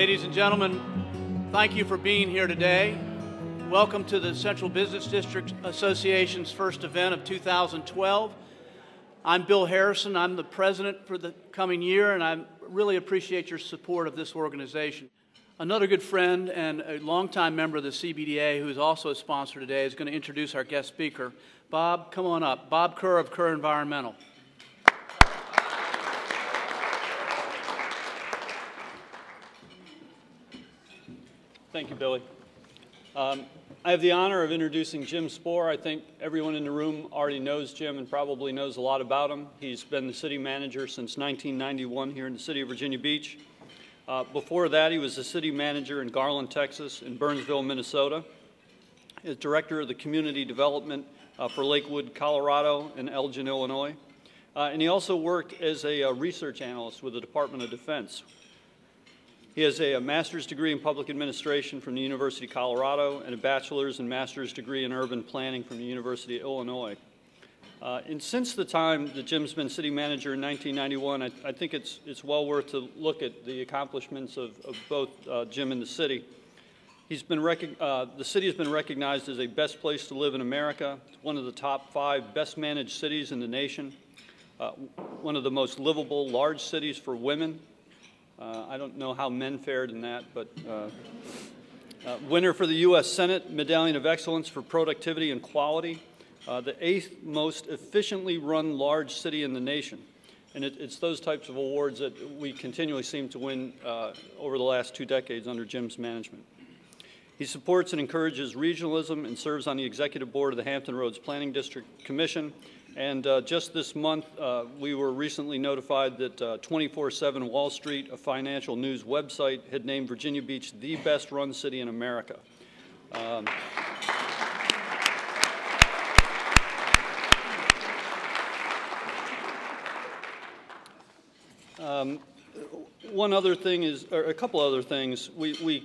Ladies and gentlemen, thank you for being here today. Welcome to the Central Business District Association's first event of 2012. I'm Bill Harrison. I'm the president for the coming year, and I really appreciate your support of this organization. Another good friend and a longtime member of the CBDA, who is also a sponsor today, is going to introduce our guest speaker. Bob, come on up. Bob Kerr of Kerr Environmental. Thank you, Billy. I have the honor of introducing Jim Spoor. I think everyone in the room already knows Jim and probably knows a lot about him. He's been the city manager since 1991 here in the city of Virginia Beach. Before that, he was the city manager in Garland, Texas, and Burnsville, Minnesota. As director of the community development for Lakewood, Colorado, and Elgin, Illinois. And he also worked as a research analyst with the Department of Defense. He has a master's degree in public administration from the University of Colorado and a bachelor's and master's degree in urban planning from the University of Illinois. And since the time that Jim's been city manager in 1991, I think it's well worth to look at the accomplishments of both Jim and the city. The city has been recognized as a best place to live in America. It's one of the top 5 best managed cities in the nation, one of the most livable large cities for women. I don't know how men fared in that, but winner for the U.S. Senate Medallion of Excellence for Productivity and Quality, the 8th most efficiently run large city in the nation. And it's those types of awards that we continually seem to win over the last 2 decades under Jim's management. He supports and encourages regionalism and serves on the executive board of the Hampton Roads Planning District Commission. And just this month, we were recently notified that 24/7 Wall Street, a financial news website, had named Virginia Beach the best run city in America. One other thing is, or a couple other things, we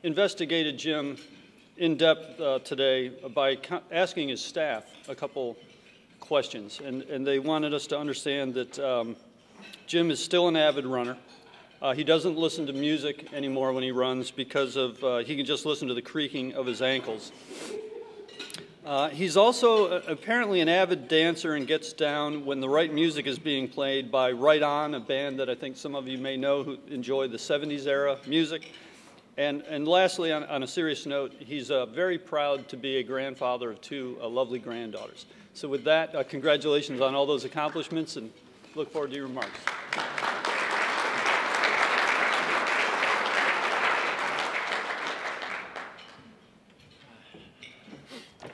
investigated Jim in depth today by asking his staff a couple questions, and they wanted us to understand that Jim is still an avid runner. He doesn't listen to music anymore when he runs because of he can just listen to the creaking of his ankles. He's also apparently an avid dancer and gets down when the right music is being played by Right On, a band that I think some of you may know who enjoy the 70s era music. And lastly, on a serious note, he's very proud to be a grandfather of 2 lovely granddaughters. So with that, congratulations on all those accomplishments, and look forward to your remarks.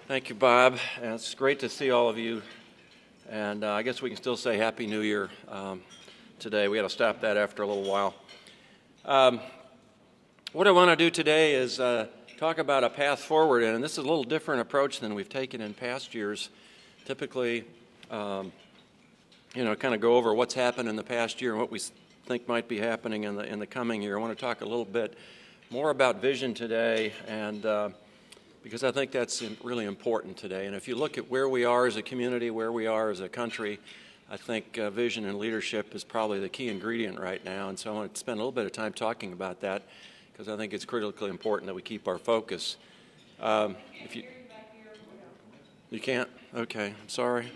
Thank you, Bob. And it's great to see all of you. And I guess we can still say Happy New Year today. We got to stop that after a little while. What I want to do today is talk about a path forward, and this is a little different approach than we've taken in past years. Typically, kind of go over what's happened in the past year and what we think might be happening in the coming year. I want to talk a little bit more about vision today, and because I think that's really important today. And if you look at where we are as a community, where we are as a country, I think vision and leadership is probably the key ingredient right now, and so I want to spend a little bit of time talking about that, because I think it's critically important that we keep our focus. If you can't? Okay, I'm sorry.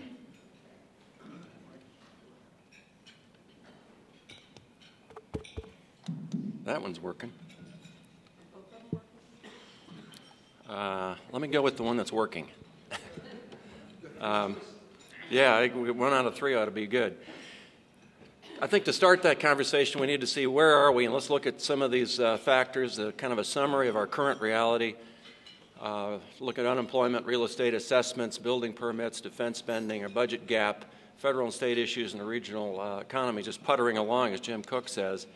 That one's working. Let me go with the one that's working. Yeah, 1 out of 3 ought to be good. I think to start that conversation, we need to see where are we, and let's look at some of these factors, kind of a summary of our current reality. Look at unemployment, real estate assessments, building permits, defense spending, our budget gap, federal and state issues, and the regional economy just puttering along, as Jim Cook says.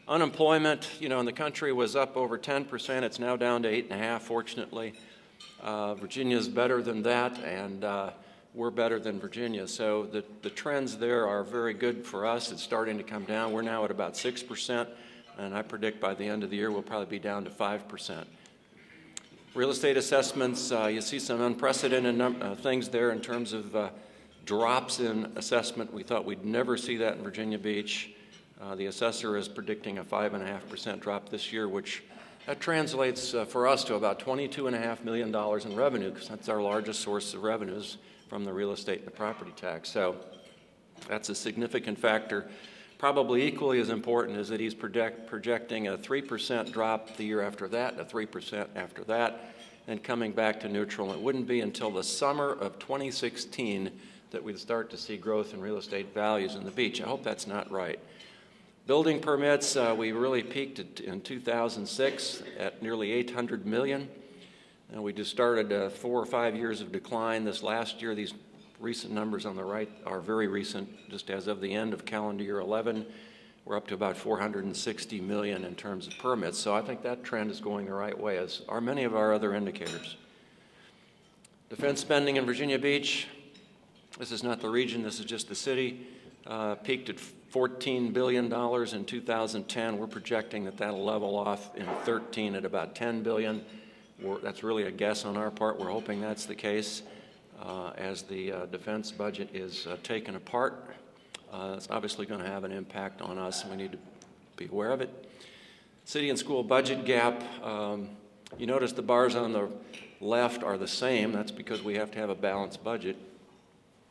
Unemployment, in the country was up over 10%. It's now down to 8.5%, fortunately. Virginia's better than that, and we're better than Virginia. So the trends there are very good for us. It's starting to come down. We're now at about 6%, and I predict by the end of the year we'll probably be down to 5%. Real estate assessments, you see some unprecedented things there in terms of drops in assessment. We thought we'd never see that in Virginia Beach. The assessor is predicting a 5.5% drop this year, which that translates for us to about $22.5 million in revenue, because that's our largest source of revenues from the real estate and the property tax. So that's a significant factor. Probably equally as important is that he's projecting a 3% drop the year after that, and a 3% after that, and coming back to neutral. It wouldn't be until the summer of 2016 that we'd start to see growth in real estate values in the beach. I hope that's not right. Building permits, we really peaked in 2006 at nearly 800 million. And we just started 4 or 5 years of decline this last year. These recent numbers on the right are very recent. Just as of the end of calendar year 11, we're up to about 460 million in terms of permits. So I think that trend is going the right way, as are many of our other indicators. Defense spending in Virginia Beach, this is not the region, this is just the city, peaked at $14 billion in 2010. We're projecting that that'll level off in 13 at about $10 billion. That's really a guess on our part. We're hoping that's the case. As the defense budget is taken apart, it's obviously going to have an impact on us, and we need to be aware of it. City and school budget gap, you notice the bars on the left are the same. That's because we have to have a balanced budget.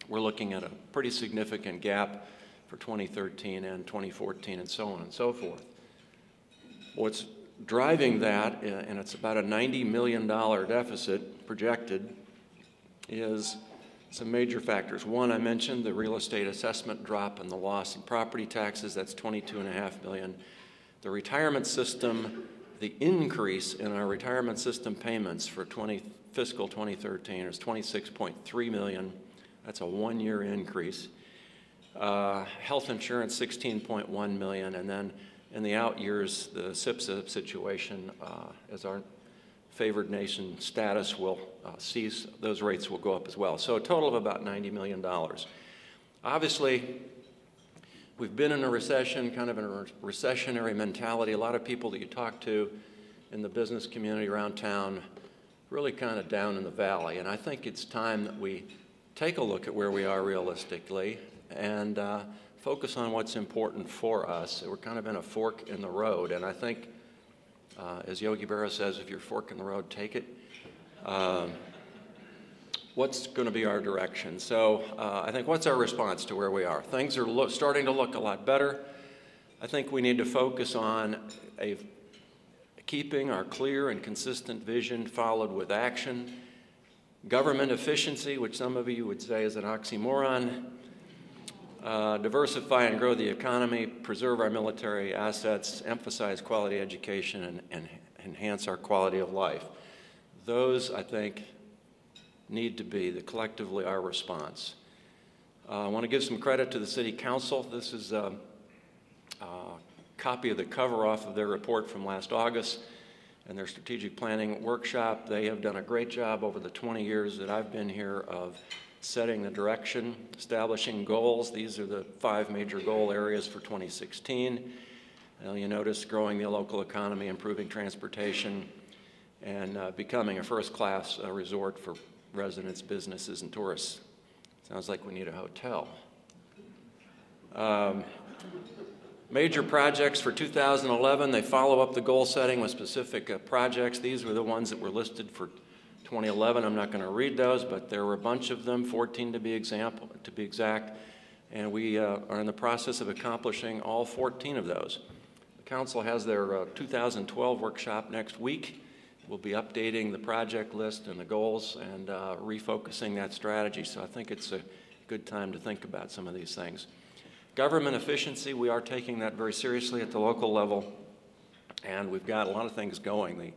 We're looking at a pretty significant gap for 2013 and 2014 and so on and so forth. What's driving that, and it's about a $90 million deficit projected, is some major factors. One, I mentioned the real estate assessment drop and the loss in property taxes. That's $22.5 million. The retirement system, the increase in our retirement system payments for fiscal 2013 is $26.3 million. That's a one-year increase. Health insurance, $16.1 million, and then in the out years, the SIPSA situation, as our favored nation status will cease, those rates will go up as well. So a total of about $90 million. Obviously, we've been in a recession, kind of in a recessionary mentality. A lot of people that you talk to in the business community around town really kind of down in the valley. And I think it's time that we take a look at where we are realistically and focus on what's important for us. We're kind of in a fork in the road, and I think, as Yogi Berra says, if you're fork in the road, take it. What's going to be our direction? So I think, what's our response to where we are? Things are starting to look a lot better. I think we need to focus on keeping our clear and consistent vision followed with action. Government efficiency, which some of you would say is an oxymoron. Diversify and grow the economy, preserve our military assets, emphasize quality education, and enhance our quality of life. Those, I think, need to be collectively our response. I want to give some credit to the City Council. This is a copy of the cover off of their report from last August and their strategic planning workshop. They have done a great job over the 20 years that I've been here of setting the direction, establishing goals. These are the 5 major goal areas for 2016. You notice growing the local economy, improving transportation, and becoming a first-class resort for residents, businesses, and tourists. Sounds like we need a hotel. Major projects for 2011, they follow up the goal setting with specific projects. These were the ones that were listed for 2011. I'm not going to read those, but there were a bunch of them, 14 to be exact, and we are in the process of accomplishing all 14 of those. The council has their 2012 workshop next week. We'll be updating the project list and the goals and refocusing that strategy, so I think it's a good time to think about some of these things. Government efficiency, we are taking that very seriously at the local level, and we've got a lot of things going. The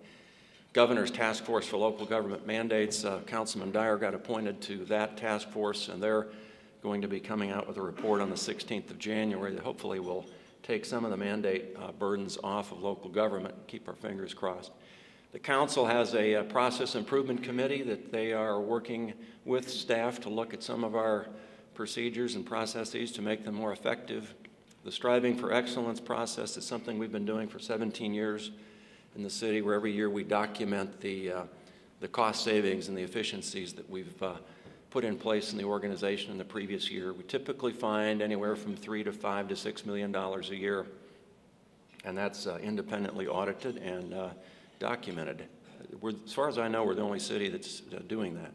Governor's Task Force for Local Government Mandates, Councilman Dyer got appointed to that task force, and they're going to be coming out with a report on the 16th of January that hopefully will take some of the mandate burdens off of local government. Keep our fingers crossed. The council has a process improvement committee that they are working with staff to look at some of our procedures and processes to make them more effective. The Striving for Excellence process is something we've been doing for 17 years in the city, where every year we document the cost savings and the efficiencies that we've put in place in the organization in the previous year. We typically find anywhere from $3 to $5 to $6 million a year, and that's independently audited and documented. As far as I know, we're the only city that's doing that.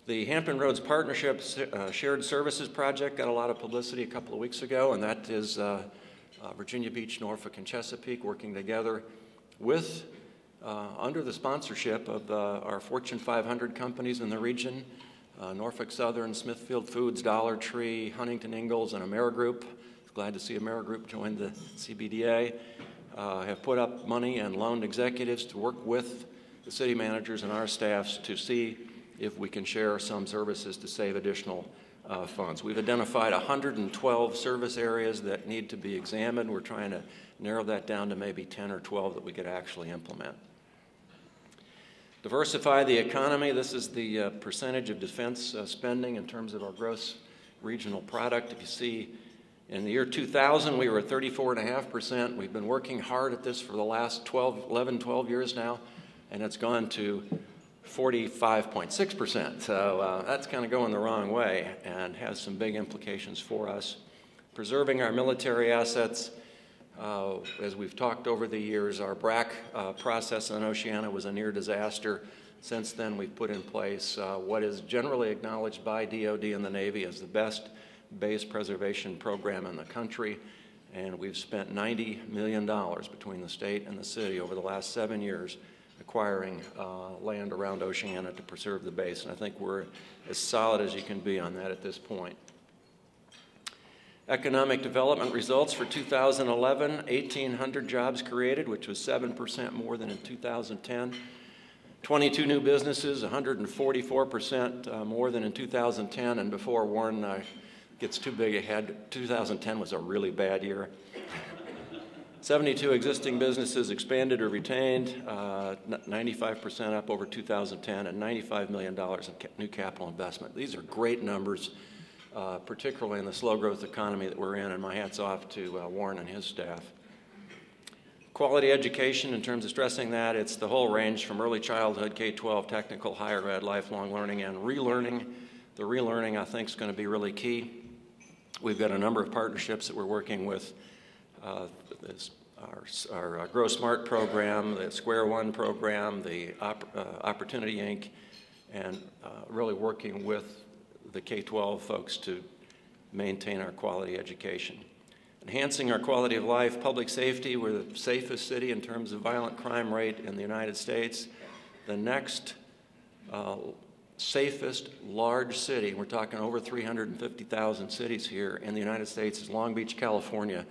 The Hampton Roads Partnerships Shared Services Project got a lot of publicity a couple of weeks ago, and that is Virginia Beach, Norfolk, and Chesapeake working together with, under the sponsorship of our Fortune 500 companies in the region, Norfolk Southern, Smithfield Foods, Dollar Tree, Huntington Ingalls, and AmeriGroup. Glad to see AmeriGroup join the CBDA. Have put up money and loaned executives to work with the city managers and our staffs to see if we can share some services to save additional funds. We've identified 112 service areas that need to be examined. We're trying to narrow that down to maybe 10 or 12 that we could actually implement. Diversify the economy. This is the percentage of defense spending in terms of our gross regional product. If you see, in the year 2000, we were at 34.5%. We've been working hard at this for the last 11, 12 years now, and it's gone to 45.6%. So that's kind of going the wrong way and has some big implications for us. Preserving our military assets. As we've talked over the years, our BRAC process in Oceana was a near disaster. Since then, we've put in place what is generally acknowledged by DoD and the Navy as the best base preservation program in the country. And we've spent $90 million between the state and the city over the last 7 years acquiring land around Oceana to preserve the base. And I think we're as solid as you can be on that at this point. Economic development results for 2011, 1,800 jobs created, which was 7% more than in 2010. 22 new businesses, 144% more than in 2010. And before Warren gets too big ahead, 2010 was a really bad year. 72 existing businesses expanded or retained, 95% up over 2010, and $95 million in new capital investment. These are great numbers. Particularly in the slow growth economy that we're in, and my hat's off to Warren and his staff. Quality education, in terms of stressing that, it's the whole range from early childhood, K-12, technical, higher ed, lifelong learning, and relearning. The relearning, I think, is going to be really key. We've got a number of partnerships that we're working with. Our Grow Smart program, the Square One program, the Opportunity Inc., and really working with the K-12 folks to maintain our quality education. Enhancing our quality of life, public safety. We're the safest city in terms of violent crime rate in the United States. The next safest large city, we're talking over 350,000 cities here in the United States, is Long Beach, California.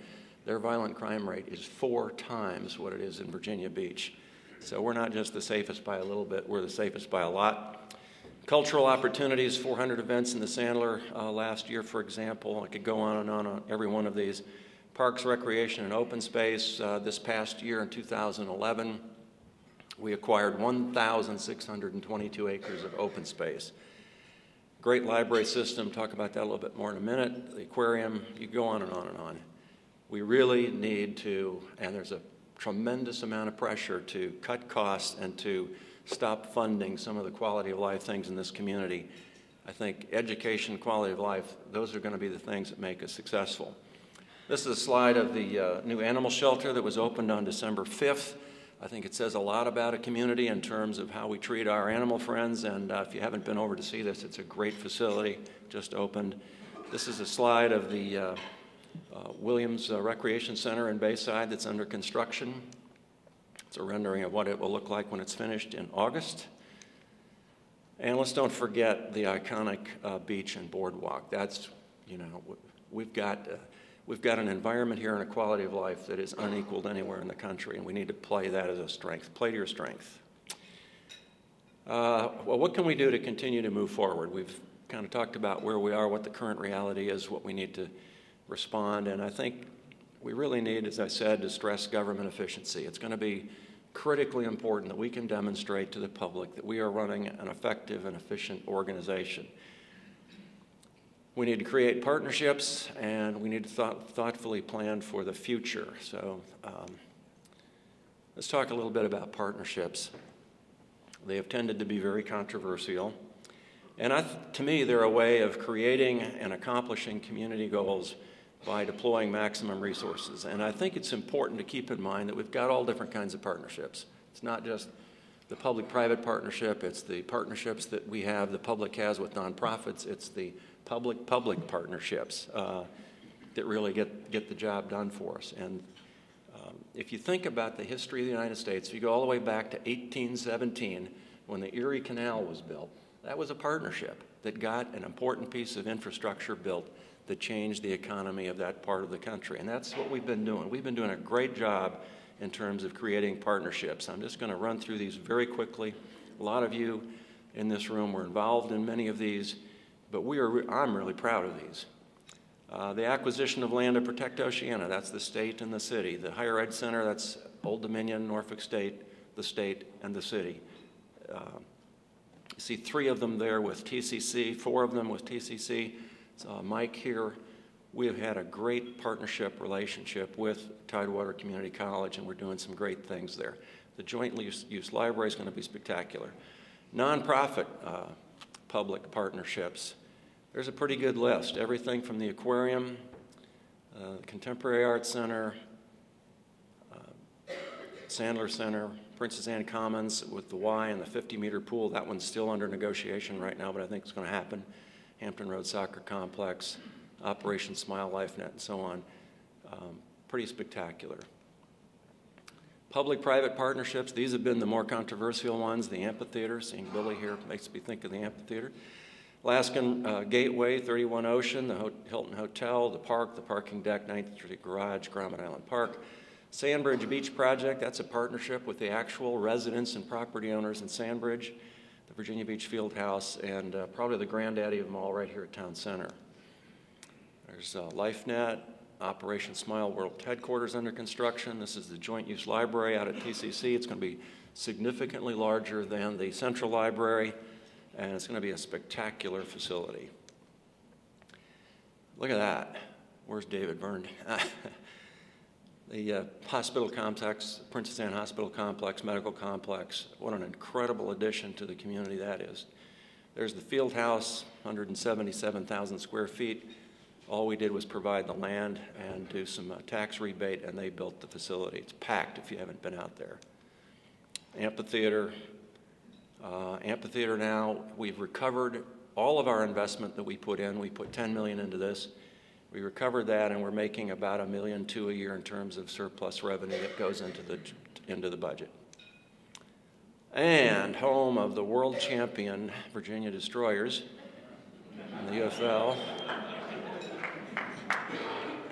Their violent crime rate is 4 times what it is in Virginia Beach. So we're not just the safest by a little bit, we're the safest by a lot. Cultural opportunities, 400 events in the Sandler last year, for example. I could go on every one of these. Parks, recreation, and open space. This past year in 2011, we acquired 1,622 acres of open space. Great library system, talk about that a little bit more in a minute. The aquarium, you go on and on and on. We really need to, and there's a tremendous amount of pressure to cut costs and to stop funding some of the quality of life things in this community. I think education, quality of life, those are going to be the things that make us successful. This is a slide of the new animal shelter that was opened on December 5th. I think it says a lot about a community in terms of how we treat our animal friends, and if you haven't been over to see this, it's a great facility, just opened. This is a slide of the Williams Recreation Center in Bayside that's under construction. It's a rendering of what it will look like when it's finished in August. And let's don't forget the iconic beach and boardwalk. That's, you know, we've got an environment here and a quality of life that is unequaled anywhere in the country, and we need to play that as a strength. Play to your strength. Well, what can we do to continue to move forward? We've kind of talked about where we are, what the current reality is, what we need to respond, and I think we really need, as I said, to stress government efficiency. It's going to be critically important that we can demonstrate to the public that we are running an effective and efficient organization. We need to create partnerships, and we need to thoughtfully plan for the future. So let's talk a little bit about partnerships. They have tended to be very controversial. And to me, they're a way of creating and accomplishing community goals by deploying maximum resources. And I think it's important to keep in mind that we've got all different kinds of partnerships. It's not just the public-private partnership, it's the partnerships that we have, the public has with nonprofits, it's the public-public partnerships that really get the job done for us. And if you think about the history of the United States, if you go all the way back to 1817, when the Erie Canal was built, that was a partnership that got an important piece of infrastructure built that changed the economy of that part of the country. And that's what we've been doing. We've been doing a great job in terms of creating partnerships. I'm just going to run through these very quickly. A lot of you in this room were involved in many of these, but I'm really proud of these. The acquisition of land to protect Oceana, that's the state and the city. The Higher Ed Center, that's Old Dominion, Norfolk State, and the city. You see 3 of them there with TCC, 4 of them with TCC. Mike here. We have had a great partnership relationship with Tidewater Community College, and we're doing some great things there. The joint use library is going to be spectacular. Nonprofit public partnerships. There's a pretty good list. Everything from the aquarium, Contemporary Arts Center, Sandler Center, Princess Anne Commons with the Y and the 50-meter pool. That one's still under negotiation right now, but I think it's going to happen. Hampton Road Soccer Complex, Operation Smile LifeNet, and so on. Pretty spectacular. Public-private partnerships, these have been the more controversial ones. The amphitheater, seeing Billy here makes me think of the amphitheater. Alaskan Gateway, 31 Ocean, the Hilton Hotel, the park, the parking deck, 9th Street Garage, Grommet Island Park. Sandbridge Beach Project, that's a partnership with the actual residents and property owners in Sandbridge, the Virginia Beach Fieldhouse, and probably the granddaddy of them all right here at Town Center. There's LifeNet, Operation Smile World Headquarters under construction. This is the Joint Use Library out at TCC. It's going to be significantly larger than the Central Library, and it's going to be a spectacular facility. Look at that. Where's David Byrne? The hospital complex, Princess Anne Hospital Complex, Medical Complex, what an incredible addition to the community that is. There's the field house, 177,000 square feet. All we did was provide the land and do some tax rebate, and they built the facility. It's packed if you haven't been out there. Amphitheater. Amphitheater now, we've recovered all of our investment that we put in. We put $10 million into this. We recovered that, and we're making about $1.2 million a year in terms of surplus revenue that goes into the budget. And home of the world champion Virginia Destroyers in the UFL.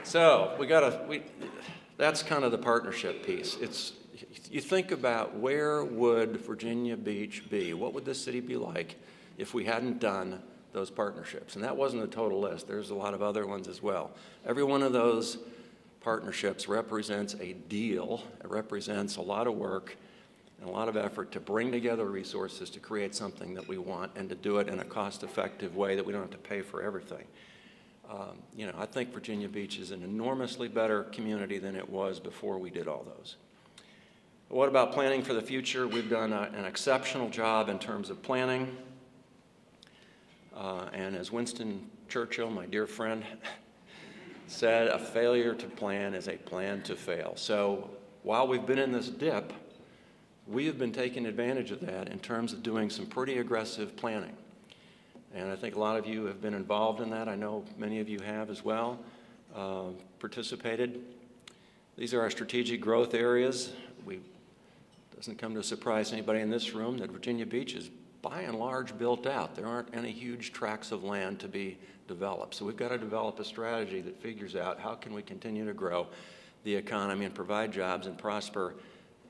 So that's kind of the partnership piece. You think about where would Virginia Beach be? What would this city be like if we hadn't done those partnerships? And that wasn't a total list. There's a lot of other ones as well. Every one of those partnerships represents a deal. It represents a lot of work and a lot of effort to bring together resources to create something that we want and to do it in a cost-effective way that we don't have to pay for everything. I think Virginia Beach is an enormously better community than it was before we did all those. What about planning for the future? We've done an exceptional job in terms of planning. And as Winston Churchill, my dear friend, said, a failure to plan is a plan to fail. So while we've been in this dip, we have been taking advantage of that in terms of doing some pretty aggressive planning. And I think a lot of you have been involved in that. I know many of you have as well, participated. These are our strategic growth areas. It doesn't come to surprise anybody in this room that Virginia Beach is by and large built out. There aren't any huge tracts of land to be developed. So we've got to develop a strategy that figures out how can we continue to grow the economy and provide jobs and prosper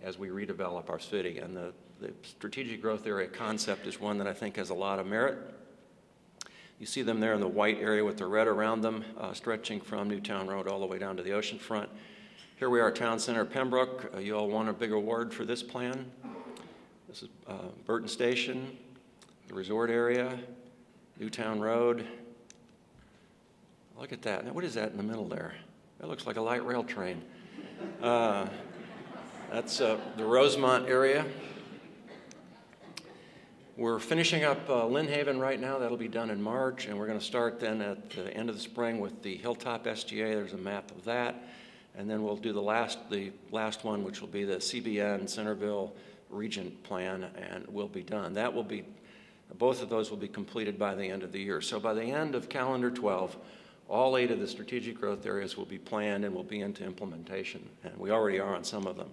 as we redevelop our city. And the strategic growth area concept is one that I think has a lot of merit. You see them there in the white area with the red around them, stretching from Newtown Road all the way down to the ocean front. Here we are at Town Center, Pembroke. You all won a big award for this plan. This is Burton Station, the resort area, Newtown Road. Look at that. Now, what is that in the middle there? That looks like a light rail train. That's the Rosemont area. We're finishing up Lynn Haven right now. That'll be done in March, and we're going to start then at the end of the spring with the Hilltop SGA. There's a map of that. And then we'll do the last one, which will be the CBN Centerville Regent Plan, and we'll be done. That will be, both of those will be completed by the end of the year. So by the end of calendar 12, all 8 of the strategic growth areas will be planned and will be into implementation, and we already are on some of them.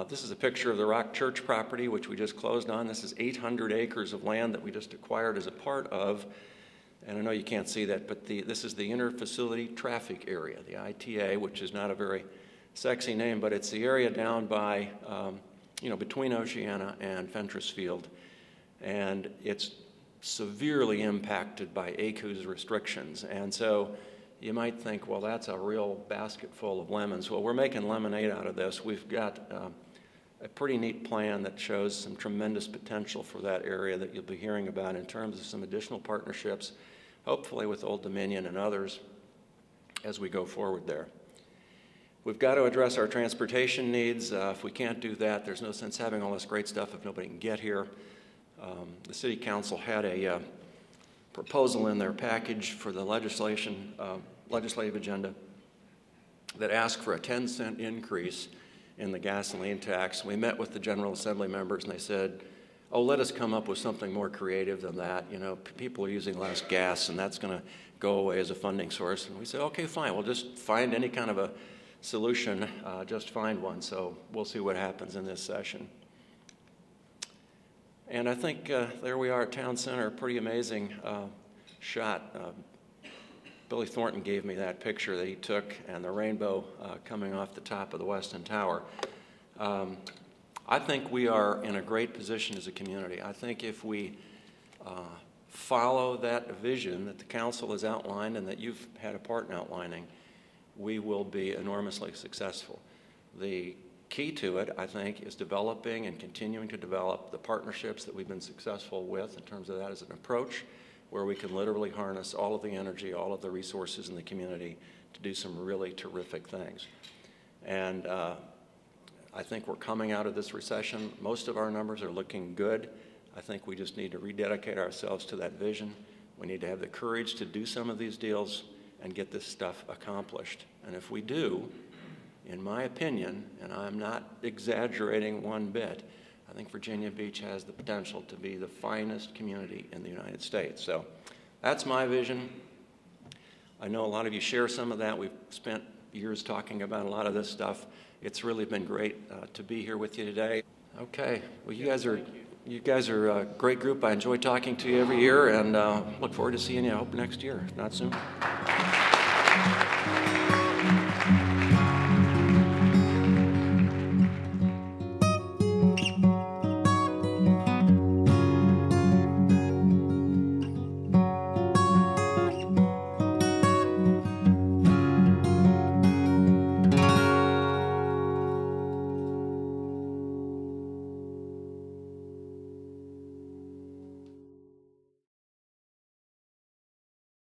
This is a picture of the Rock Church property, which we just closed on. This is 800 acres of land that we just acquired as a part of, and I know you can't see that, but this is the inter-facility traffic area, the ITA, which is not a very sexy name, but it's the area down by, between Oceana and Fentress Field, and it's severely impacted by ACU's restrictions. And so you might think, well, that's a real basket full of lemons. Well, we're making lemonade out of this. We've got a pretty neat plan that shows some tremendous potential for that area that you'll be hearing about in terms of some additional partnerships, hopefully with Old Dominion and others as we go forward there. We've got to address our transportation needs. If we can't do that, there's no sense having all this great stuff if nobody can get here. The City Council had a proposal in their package for the legislative agenda that asked for a 10-cent increase in the gasoline tax. We met with the General Assembly members and they said, oh, let us come up with something more creative than that. You know, people are using less gas and that's going to go away as a funding source. And we said, okay, fine, we'll just find any kind of a solution, just find one. So we'll see what happens in this session. And I think there we are at Town Center, a pretty amazing shot. Billy Thornton gave me that picture that he took and the rainbow coming off the top of the Westin Tower. I think we are in a great position as a community. I think if we follow that vision that the council has outlined and that you've had a part in outlining, we will be enormously successful. The key to it, I think, is developing and continuing to develop the partnerships that we've been successful with in terms of that as an approach where we can literally harness all of the energy, all of the resources in the community to do some really terrific things. And I think we're coming out of this recession. Most of our numbers are looking good. I think we just need to rededicate ourselves to that vision. We need to have the courage to do some of these deals and get this stuff accomplished. And if we do, in my opinion, and I'm not exaggerating one bit, I think Virginia Beach has the potential to be the finest community in the United States. So that's my vision. I know a lot of you share some of that. We've spent years talking about a lot of this stuff. It's really been great to be here with you today. Okay, well, you guys are a great group. I enjoy talking to you every year, and look forward to seeing you, I hope, next year, if not soon.